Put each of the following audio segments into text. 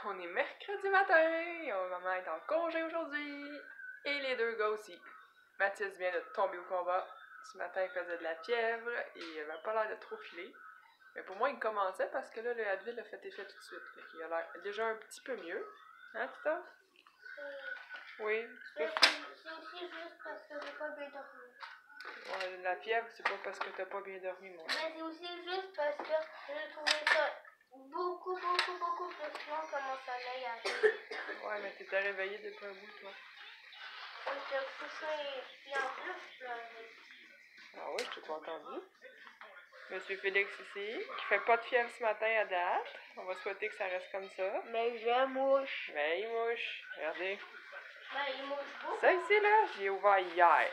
On est mercredi matin, maman est en congé aujourd'hui, et les deux gars aussi. Mathis vient de tomber au combat. Ce matin, il faisait de la fièvre et il avait pas l'air de trop filer. Mais pour moi, il commençait parce que là, le Advil a fait effet tout de suite. Fait il a l'air déjà un petit peu mieux. Hein, Tita? Oui. C'est aussi juste parce que j'ai pas bien dormi. Ouais, la fièvre, c'est pas parce que t'as pas bien dormi, moi. Mais c'est aussi juste parce que j'ai trouvé ça beaucoup plus long que mon soleil arrive. Ouais, mais t'étais réveillé depuis un bout, toi. J'étais couché, puis en plus, je pleurais. Ah oui, je t'ai pas entendu. Monsieur Félix ici, qui fait pas de fièvre ce matin à date. On va souhaiter que ça reste comme ça. Mais je mouche. Mais il mouche. Regardez. Mais il mouche beaucoup. Ça ici, là, j'ai ouvert hier.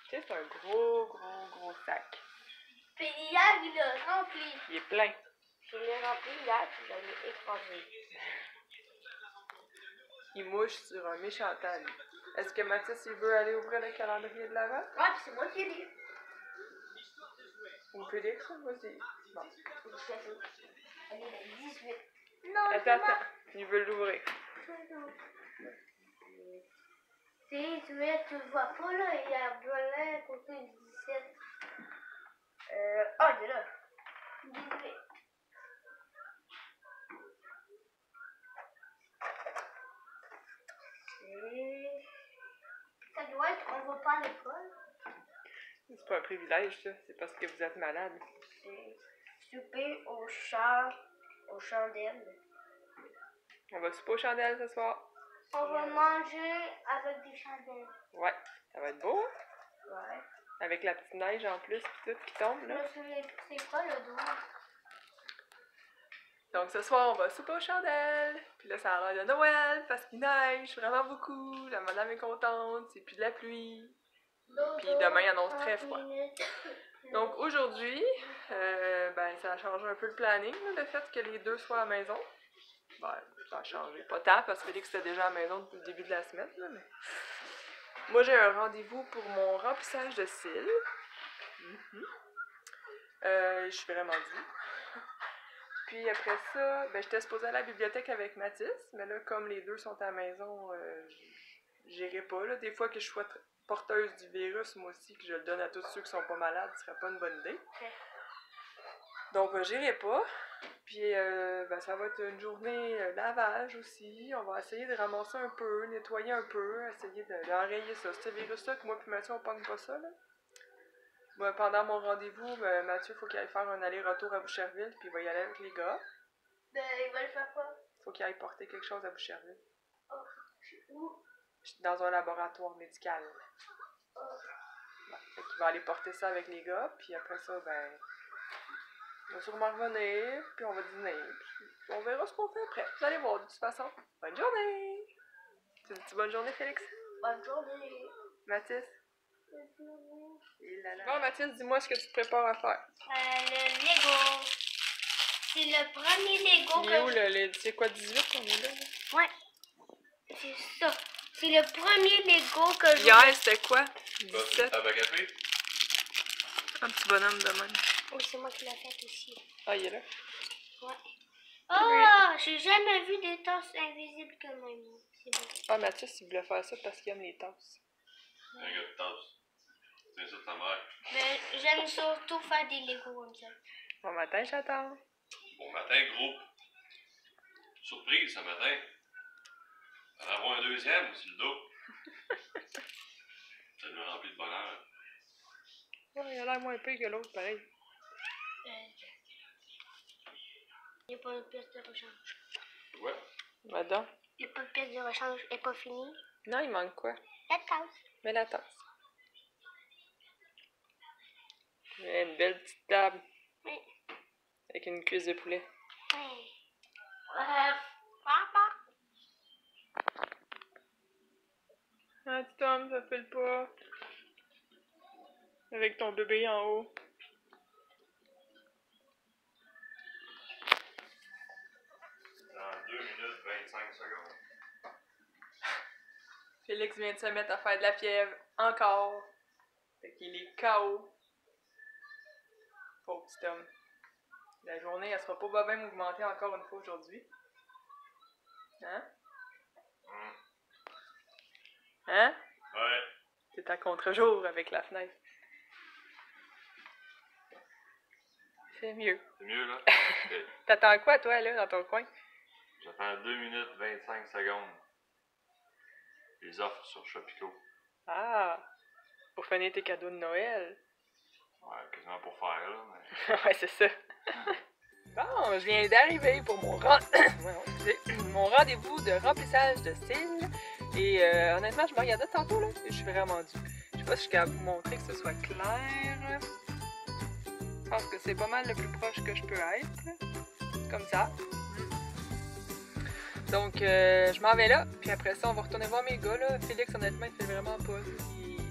Tu sais, c'est un gros sac. Puis hier, il l'a rempli. Il est plein. Je l'ai rempli hier, puis je l'ai écrasé. Il mouche sur un méchant temps, lui. Est-ce que Mathis, il veut aller ouvrir le calendrier de l'Avent? Ouais, puis c'est moi qui l'ai dit. Ou Félix, vas-y. Bon. Elle est le 18. Non, Attends. Il veut l'ouvrir. C'est 18, tu le vois pas là, il y a Belin à côté du 17. Il est là. 18. Ça doit être, on va pas à l'école. C'est pas un privilège, ça. C'est parce que vous êtes malade. C'est souper aux chandelles. On va souper aux chandelles ce soir. On va manger avec des chandelles. Ouais. Ça va être beau, hein? Ouais. Avec la petite neige en plus, pis tout qui tombe, Je là. me souviens plus c'est quoi le dos. Donc ce soir, on va souper aux chandelles. Puis là, ça a l'air de Noël parce qu'il neige vraiment beaucoup. La madame est contente. C'est plus de la pluie. Puis demain, il annonce très froid. Donc aujourd'hui, ça a changé un peu le planning, là, le fait que les deux soient à la maison. Ben, ça a changé. Pas tant parce que Félix était déjà à la maison depuis le début de la semaine. Là, mais... Moi, j'ai un rendez-vous pour mon remplissage de cils. Je suis vraiment due. Puis après ça, j'étais supposée aller à la bibliothèque avec Mathis, mais là, comme les deux sont à la maison, j'irai pas. Là. Des fois que je sois porteuse du virus, moi aussi, que je le donne à tous ceux qui sont pas malades, ce serait pas une bonne idée. Donc, j'irai pas. Puis, ça va être une journée lavage aussi. On va essayer de ramasser un peu, nettoyer un peu, essayer d'enrayer ça. Ce virus-là, que moi et Mathieu, on pogne pas ça, là. Moi, pendant mon rendez-vous, Mathieu, faut qu'il aille faire un aller-retour à Boucherville, puis il va y aller avec les gars. Il va le faire quoi? Faut qu'il aille porter quelque chose à Boucherville. Oh, où? Dans un laboratoire médical. Oh. Ouais, fait qu'il va aller porter ça avec les gars, puis après ça, on va sûrement revenir, puis on va dîner, puis on verra ce qu'on fait après. Vous allez voir, de toute façon. Bonne journée! Tu dis bonne journée, Félix? Bonne journée! Mathis? Bonne journée! Bon, Mathis, dis-moi ce que tu te prépares à faire. Le Lego. C'est le premier Lego Il est où, c'est quoi, 18 qu'on est là? Ouais. C'est ça. C'est le premier Lego que je... Hier, c'était quoi? 17? Table à café? Un petit bonhomme de même. Oui, c'est moi qui l'ai fait aussi. Ah, il est là? Ouais. Oh, j'ai jamais vu des tasses invisibles comme moi. C'est beau. Ah, Mathis, il voulait faire ça parce qu'il aime les tasses. Un gars de tasse. C'est ça de ta mère. Mais j'aime surtout faire des Lego comme ça. Bon matin, j'attends. Bon matin, groupe. Surprise ce matin. On va en avoir un deuxième sur le dos. Ça nous remplit de bonheur. Ouais, il a l'air moins pire que l'autre, pareil. Il n'y a pas de pièce de rechange. Ouais. Madame? Il n'y a pas de pièce de rechange. Elle n'est pas finie. Non, il manque quoi? La tasse. Mais la tasse. Il y a une belle petite table. Oui. Avec une cuisse de poulet. Oui. Papa. Ah, petit homme, ça file pas. Avec ton bébé en haut. Dans 2 minutes 25 secondes. Félix vient de se mettre à faire de la fièvre. Encore. Fait qu'il est KO. Pauvre petit homme. La journée, elle sera pas bien mouvementée encore une fois aujourd'hui. Hein? Hein? Ouais. C'est à contre-jour avec la fenêtre. C'est mieux. C'est mieux, là? Ok. T'attends quoi, toi, là, dans ton coin? J'attends 2 minutes 25 secondes. Les offres sur Shopico. Ah! Pour finir tes cadeaux de Noël. Ouais, quasiment pour faire, là. Mais... Ouais, c'est ça. Bon, je viens d'arriver pour mon rendez-vous de remplissage de cils. Et honnêtement, je me regardais tantôt, là, et je suis vraiment due. Je sais pas si je suis capable de vous montrer que ce soit clair. Je pense que c'est pas mal le plus proche que je peux être. Comme ça. Donc, je m'en vais là, puis après ça, on va retourner voir mes gars, là. Félix, honnêtement, il fait vraiment pas.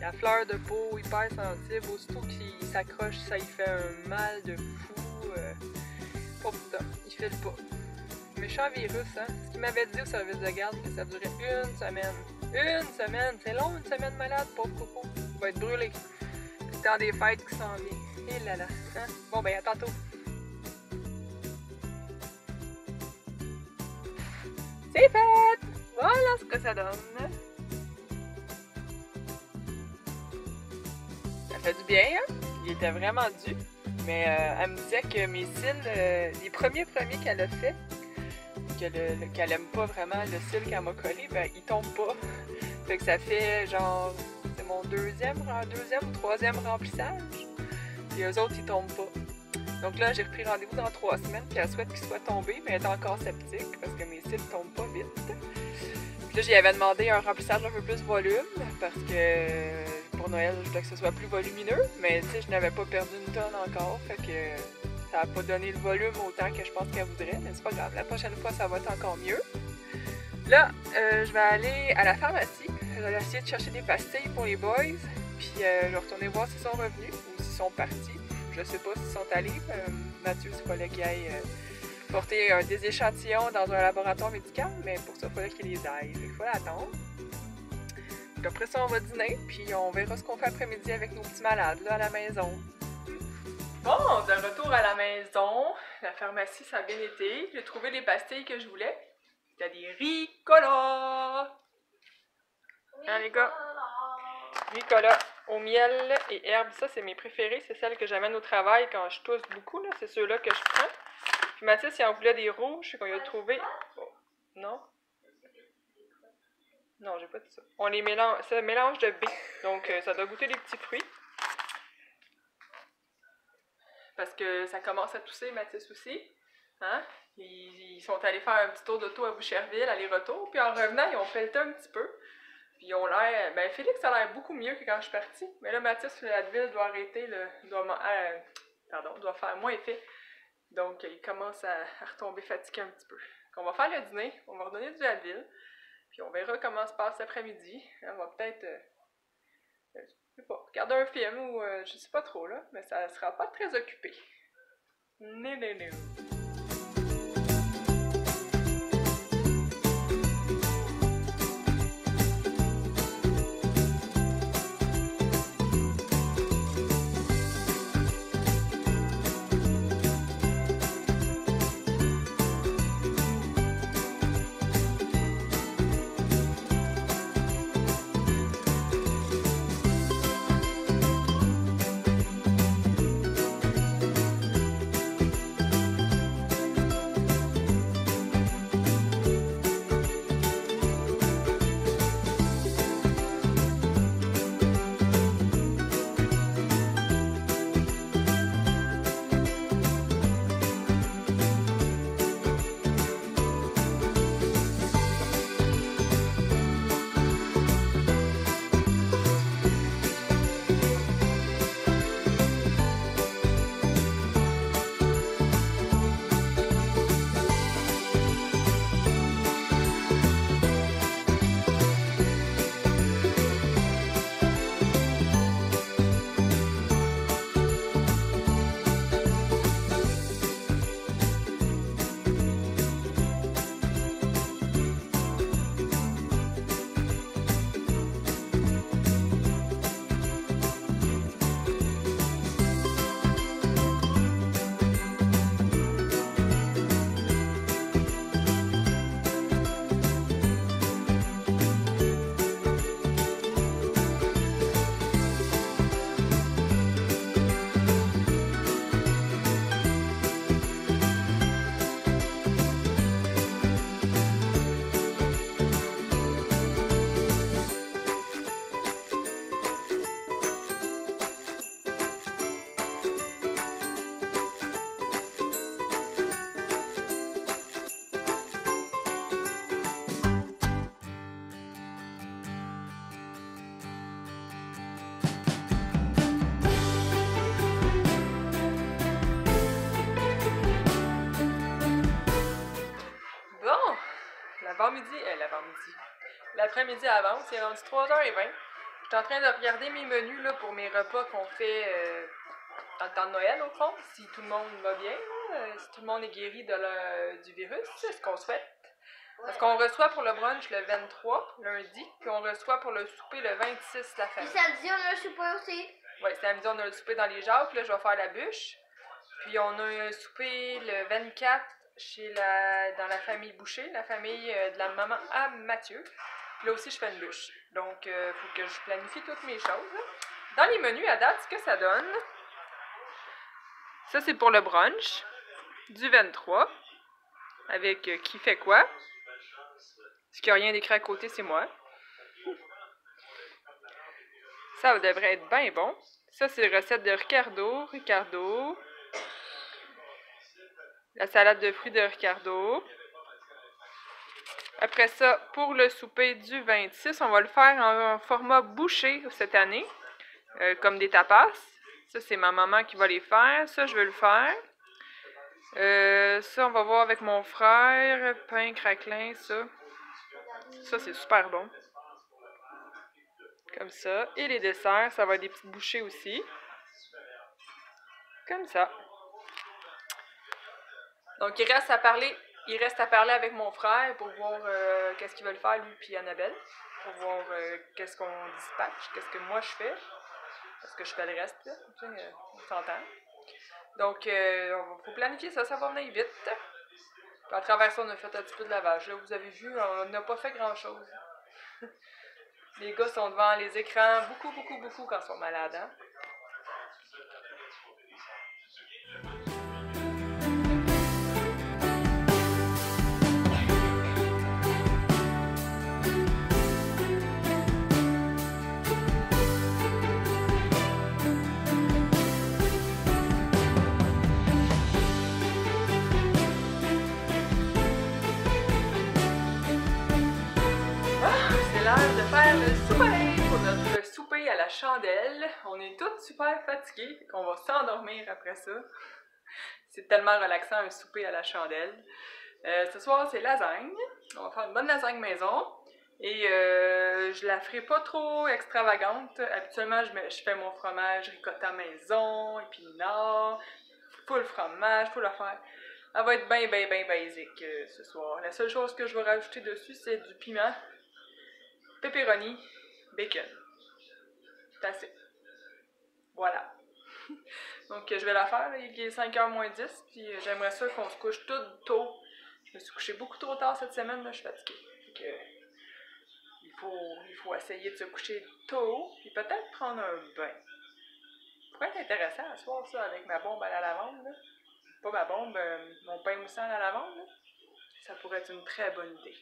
La fleur de peau, hyper sensible. Aussitôt qu'il s'accroche, ça y fait un mal de fou. Oh putain, il file pas. Méchant virus, hein. Ce qu'il m'avait dit au service de garde, que ça durait 1 semaine. 1 semaine! C'est long, 1 semaine malade, pauvre coco. Il va être brûlé. C'est le temps des fêtes qui s'en vient. Et là là. Hein? Bon, ben, à tantôt. C'est fait! Voilà ce que ça donne. Ça fait du bien, hein? Il était vraiment dû. Mais elle me disait que mes cils, les premiers qu'elle a fait, qu'elle aime pas vraiment le cil qu'elle m'a collé, ben ils tombent pas. Fait que ça fait genre, c'est mon deuxième ou troisième remplissage. Et eux autres, ils tombent pas. Donc là, j'ai repris rendez-vous dans 3 semaines, puis elle souhaite qu'ils soient tombés, mais elle est encore sceptique parce que mes cils tombent pas vite. Puis là, j'y avais demandé un remplissage un peu plus volume parce que pour Noël, je voulais que ce soit plus volumineux, mais tu sais, je n'avais pas perdu une tonne encore, fait que ça n'a pas donné le volume autant que je pense qu'elle voudrait, mais c'est pas grave, la prochaine fois, ça va être encore mieux. Là, je vais aller à la pharmacie, je vais essayer de chercher des pastilles pour les boys, puis je vais retourner voir s'ils sont revenus ou s'ils sont partis. Je sais pas s'ils sont allés. Mathieu, il fallait qu'il aille porter des échantillons dans un laboratoire médical, mais pour ça, il fallait qu'il les aille. Il faut l'attendre. Après ça, on va dîner, puis on verra ce qu'on fait après-midi avec nos petits malades là, à la maison. Bon, de retour à la maison, la pharmacie, ça a bien été. J'ai trouvé les pastilles que je voulais. C'était des Ricola! Hein, les gars? Ricola au miel et herbes, ça c'est mes préférés, c'est celles que j'amène au travail quand je tousse beaucoup, là, c'est ceux-là que je prends. Puis Mathis, il en voulait des rouges, je sais qu'on y a trouvé. Oh. Non? Non, j'ai pas dit ça. On les mélange, c'est un mélange de baies, donc ça doit goûter les petits fruits. Parce que ça commence à tousser, Mathis aussi. Hein? Ils sont allés faire un petit tour d'auto à Boucherville, aller-retour, puis en revenant, ils ont pelleté un petit peu. Puis ils ont l'air... Ben, Félix a l'air beaucoup mieux que quand je suis partie. Mais là, Mathis, l'Advil doit arrêter, doit faire moins effet. Donc, il commence à retomber fatigué un petit peu. Donc, on va faire le dîner, on va redonner du Advil. Puis on verra comment se passe l'après-midi. On va peut-être, je sais pas, regarder un film ou je sais pas trop, là. Mais ça sera pas très occupé. Non. L'après-midi avant, c'est rendu 3h20. Je suis en train de regarder mes menus là, pour mes repas qu'on fait dans le temps de Noël, au fond, si tout le monde va bien, si tout le monde est guéri du virus, c'est ce qu'on souhaite. Parce qu'on reçoit pour le brunch le 23, lundi, puis on reçoit pour le souper le 26, la famille. Puis samedi, on a le souper aussi. Oui, samedi, on a le souper dans les Jacques, là, je vais faire la bûche. Puis on a un souper le 24 dans la famille Boucher, la famille de la maman à Mathieu. Puis là aussi, je fais une bûche. Donc, il faut que je planifie toutes mes choses. Dans les menus, à date, ce que ça donne, ça c'est pour le brunch du 23, avec qui fait quoi. Ce qui n'a rien d'écrit à côté, c'est moi. Ça devrait être bien bon. Ça, c'est la recette de Ricardo. La salade de fruits de Ricardo. Après ça, pour le souper du 26, on va le faire en format bouché cette année, comme des tapas. Ça, c'est ma maman qui va les faire. Ça, je vais le faire. Ça, on va voir avec mon frère. Pain craquelin, ça. Ça, c'est super bon. Comme ça. Et les desserts, ça va être des petites bouchées aussi. Comme ça. Donc, il reste à parler avec mon frère pour voir qu'est-ce qu'ils veulent faire, lui puis Annabelle. Pour voir qu'est-ce qu'on dispatche, qu'est-ce que moi je fais. Parce que je fais le reste, là. On s'entend. Donc, il faut planifier ça, ça va venir vite. Puis à travers ça, on a fait un petit peu de lavage. Là, vous avez vu, on n'a pas fait grand-chose. Les gars sont devant les écrans beaucoup quand ils sont malades, hein? De faire le souper pour notre souper à la chandelle. On est tous super fatigués, qu'on va s'endormir après ça. C'est tellement relaxant un souper à la chandelle. Ce soir, c'est lasagne. On va faire une bonne lasagne maison. Et je la ferai pas trop extravagante. Habituellement, je fais mon fromage ricotta maison, épinards, full fromage, full affaire. Elle va être bien basique ce soir. La seule chose que je vais rajouter dessus, c'est du piment, pepperoni, bacon. C'est assez. Voilà. Donc, je vais la faire. Il est 5h moins 10. Puis, j'aimerais ça qu'on se couche tout tôt. Je me suis couchée beaucoup trop tard cette semaine. Là, je suis fatiguée. Donc, il faut essayer de se coucher tôt. Puis, peut-être prendre un bain. Ça pourrait être intéressant à soir, ça, avec ma bombe à la lavande. Là. Pas ma bombe, mon pain moussant à la lavande. Là. Ça pourrait être une très bonne idée.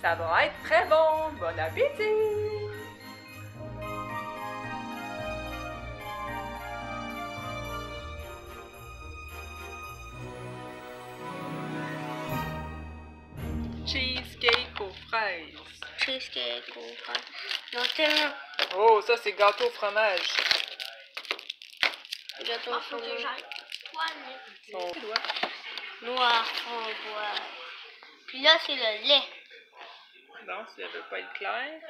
Ça va être très bon! Bon appétit! Cheesecake aux fraises. Cheesecake aux fraises. Ils ont tellement... Oh, ça c'est gâteau au fromage. Gâteau au fromage. Son doigt. Noir framboise. Puis là, c'est le lait. Non, si elle veut pas être claire,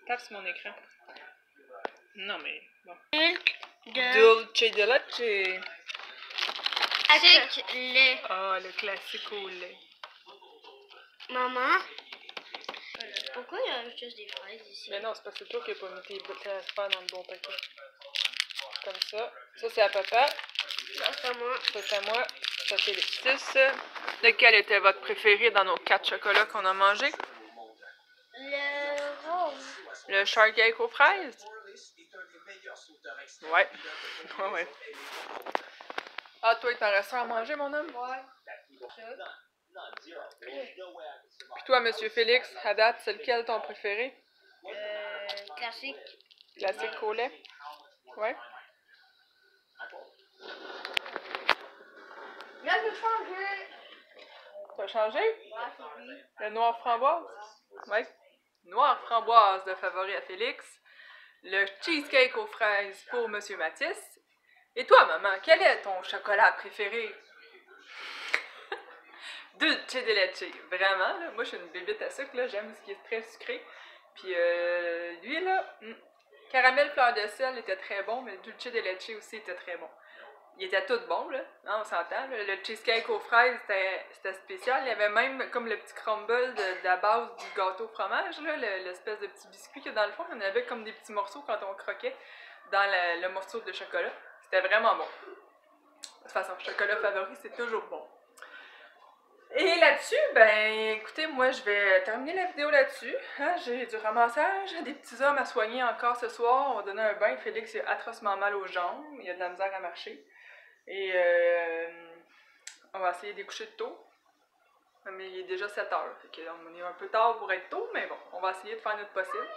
tape sur mon écran. Non mais bon. Milk de... Dulce de leche. Avec lait. Ah, le classique au lait. Maman, pourquoi il y a juste des fraises ici? Mais non, c'est parce que c'est toi qui n'as pas mis tes affaires dans le bon paquet. Comme ça. Ça, c'est à papa. Ça, c'est à moi. Ça, c'est à moi. Ça, c'est les 6. Lequel était votre préféré dans nos 4 chocolats qu'on a mangés? Le rose. Le shortcake aux fraises? Ouais. Ouais. Ah, toi, il t'en reste un à manger, mon homme? Ouais. Puis toi, Monsieur Félix, à date, c'est lequel ton préféré? Classique. Classique au lait? Ouais. Là, je vais changer. T'as changé? Ouais, c'est lui. Le noir framboise? Ouais. Noir framboise de favori à Félix. Le cheesecake aux fraises pour Monsieur Mathis. Et toi, maman, quel est ton chocolat préféré? Dulce de leche. Vraiment, là, moi je suis une bébête à sucre, là, j'aime ce qui est très sucré. Puis lui, là, caramel fleur de sel était très bon, mais le dulce de leche aussi était très bon. Il était tout bon, là, hein, on s'entend. Le cheesecake aux fraises, c'était spécial. Il y avait même comme le petit crumble de la base du gâteau au fromage, là, l'espèce de petit biscuit qu'il y a dans le fond. Il y en avait comme des petits morceaux quand on croquait dans le morceau de chocolat. C'était vraiment bon. De toute façon, chocolat favori, c'est toujours bon. Et là-dessus, ben écoutez, moi je vais terminer la vidéo là-dessus. Hein, j'ai du ramassage, des petits hommes à soigner encore ce soir. On va donner un bain. Félix il a atrocement mal aux jambes, il a de la misère à marcher. Et on va essayer d'écoucher tôt. Mais il est déjà 7 heures. On est un peu tard pour être tôt, mais bon, on va essayer de faire notre possible.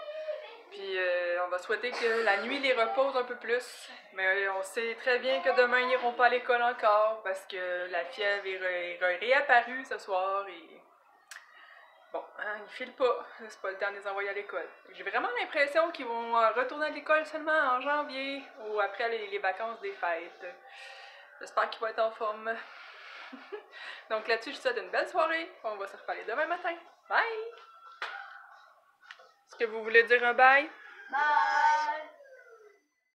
Puis on va souhaiter que la nuit les repose un peu plus. Mais on sait très bien que demain ils n'iront pas à l'école encore parce que la fièvre est réapparue ce soir et bon, hein, ils filent pas. C'est pas le temps de les envoyer à l'école. J'ai vraiment l'impression qu'ils vont retourner à l'école seulement en janvier ou après les vacances des fêtes. J'espère qu'ils vont être en forme. Donc là-dessus, je vous souhaite une belle soirée. On va se reparler demain matin. Bye! Est-ce que vous voulez dire un bye? Bye!